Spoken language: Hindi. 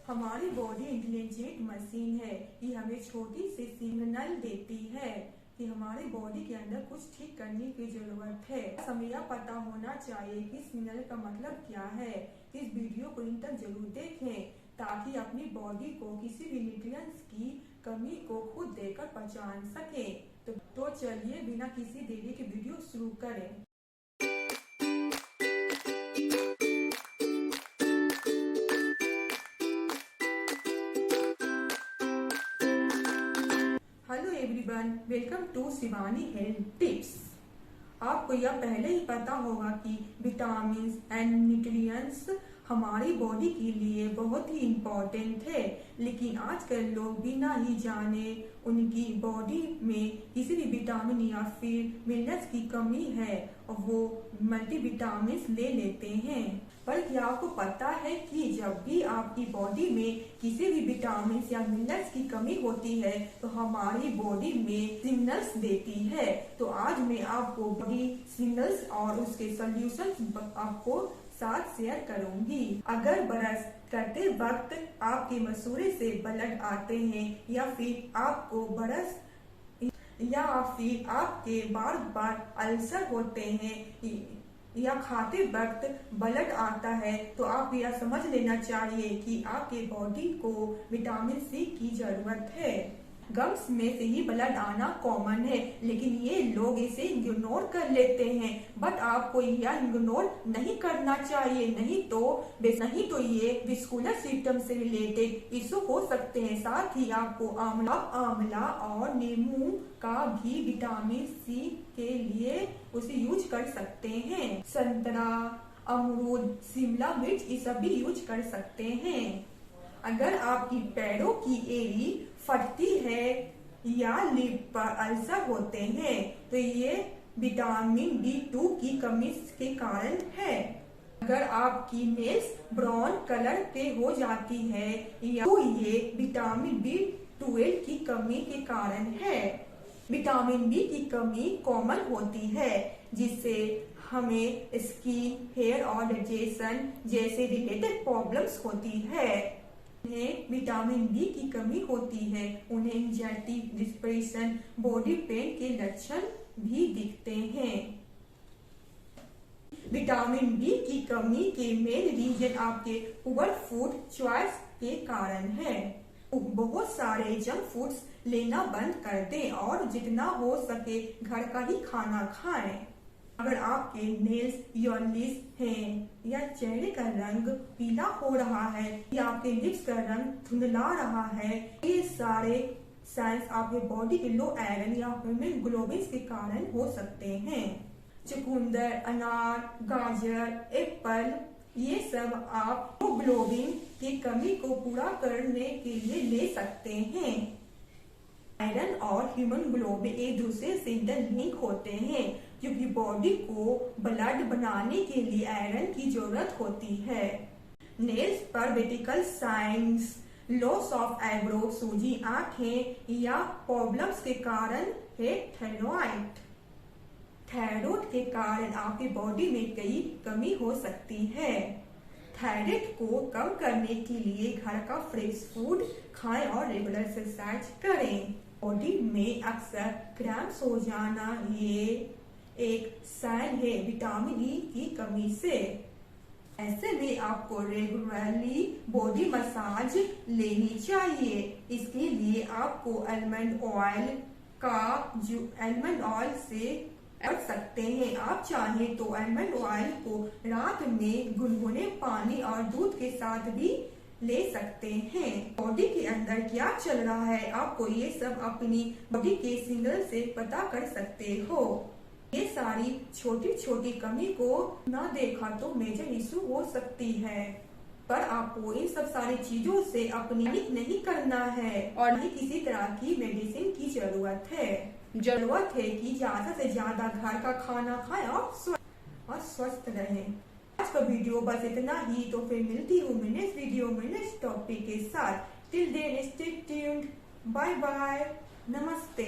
हमारी बॉडी इंटेलिजेंट मशीन है। ये हमें छोटी सी सिग्नल देती है कि हमारी बॉडी के अंदर कुछ ठीक करने की जरूरत है। हमें यह पता होना चाहिए कि सिग्नल का मतलब क्या है। इस वीडियो को इन तक जरूर देखें ताकि अपनी बॉडी को किसी भी न्यूट्रिएंट्स की कमी को खुद देखकर पहचान सके। तो चलिए बिना किसी देरी के वीडियो शुरू करें। Hello everyone, welcome to Shivani health tips. आपको यह पहले ही पता होगा कि विटामिन एंड न्यूट्रिएंट्स हमारी बॉडी के लिए बहुत ही इम्पोर्टेंट है, लेकिन आजकल लोग बिना ही जाने उनकी बॉडी में किसी भी विटामिन या फिर मिनरल्स की कमी है और वो मल्टीविटामिन ले लेते हैं। पर क्या आपको पता है कि जब भी आपकी बॉडी में किसी भी विटामिन या मिनरल्स की कमी होती है तो हमारी बॉडी में सिग्नल्स देती है। तो आज मैं आपको बॉडी सिग्नल्स और उसके सॉल्यूशंस आपको साथ शेयर करूंगी। अगर ब्रश करते वक्त आपके मसूड़े से ब्लड आते हैं या फिर आपको ब्रश या फिर आपके बार बार अल्सर होते हैं या खाते वक्त ब्लड आता है तो आप यह समझ लेना चाहिए कि आपके बॉडी को विटामिन सी की जरूरत है। गम्स में से ही ब्लड आना कॉमन है, लेकिन ये लोग इसे इग्नोर कर लेते हैं। बट आपको यह इग्नोर नहीं करना चाहिए, नहीं तो ये वेस्कुलर सिस्टम से रिलेटेड इशू हो सकते हैं। साथ ही आपको आंवला और नींबू का भी विटामिन सी के लिए उसे यूज कर सकते हैं। संतरा, अमरूद, शिमला मिर्च ये सब भी यूज कर सकते हैं। अगर आपकी पैरों की एड़ी फटती है या लिप पर अल्सर होते हैं तो ये विटामिन B2 की कमी के कारण है। अगर आपकी नेल्स ब्राउन कलर के हो जाती है या तो ये विटामिन B12 की कमी के कारण है। विटामिन बी की कमी कॉमन होती है जिससे हमें स्किन, हेयर और डाइजेशन जैसे रिलेटेड प्रॉब्लम्स होती है। उन्हें विटामिन बी की कमी होती है, उन्हें एंजाइटी, डिप्रेशन, बॉडी पेन के लक्षण भी दिखते हैं। विटामिन बी की कमी के मेन रीजन आपके पुअर फूड चॉइस के कारण है। बहुत सारे जंक फूड्स लेना बंद कर दें और जितना हो सके घर का ही खाना खाएं। अगर आपके नेल्स यॉर्लिस हैं या चेहरे का रंग पीला हो रहा है या आपके लिप्स का रंग धुंधला रहा है, ये सारे साइंस आपके बॉडी के लो आयरन या हीमोग्लोबिन के कारण हो सकते हैं। चुकंदर, अनार, गाजर, एप्पल ये सब आप हीमोग्लोबिन की कमी को पूरा करने के लिए ले सकते हैं। आयरन और हीमोग्लोबिन एक दूसरे से इंटरलिंक होते हैं क्योंकि बॉडी को ब्लड बनाने के लिए आयरन की जरूरत होती है। नेल्स पर vertical science, loss of eyebrow, सूजी आंखें या प्रॉब्लम्स के कारण है थायराइड। थायराइड के कारण आपकी बॉडी में कई कमी हो सकती है। थायराइड को कम करने के लिए घर का फ्रेश फूड खाएं और रेगुलर एक्सरसाइज करें। बॉडी में अक्सर क्रैम्प्स हो जाना ये एक साइन है विटामिन ई की कमी से। ऐसे में आपको रेगुलरली बॉडी मसाज लेनी चाहिए। इसके लिए आपको आलमंड ऑयल से कर सकते हैं। आप चाहें तो आलमंड ऑयल को रात में गुनगुने पानी और दूध के साथ भी ले सकते हैं। बॉडी के अंदर क्या चल रहा है आपको ये सब अपनी बॉडी के सिग्नल से पता कर सकते हो। ये सारी छोटी छोटी कमी को ना देखा तो मेजर इशू हो सकती है। पर आपको इन सब सारी चीजों से अपनी नहीं करना है और नहीं किसी तरह की मेडिसिन की जरूरत है। जरूरत है कि ज्यादा से ज्यादा घर का खाना खाएं और स्वस्थ रहें। आज का वीडियो बस इतना ही, तो फिर मिलती हूँ मैं नेक्स्ट वीडियो में नेक्स्ट टॉपिक के साथ। Till then stay tuned, bye bye, नमस्ते।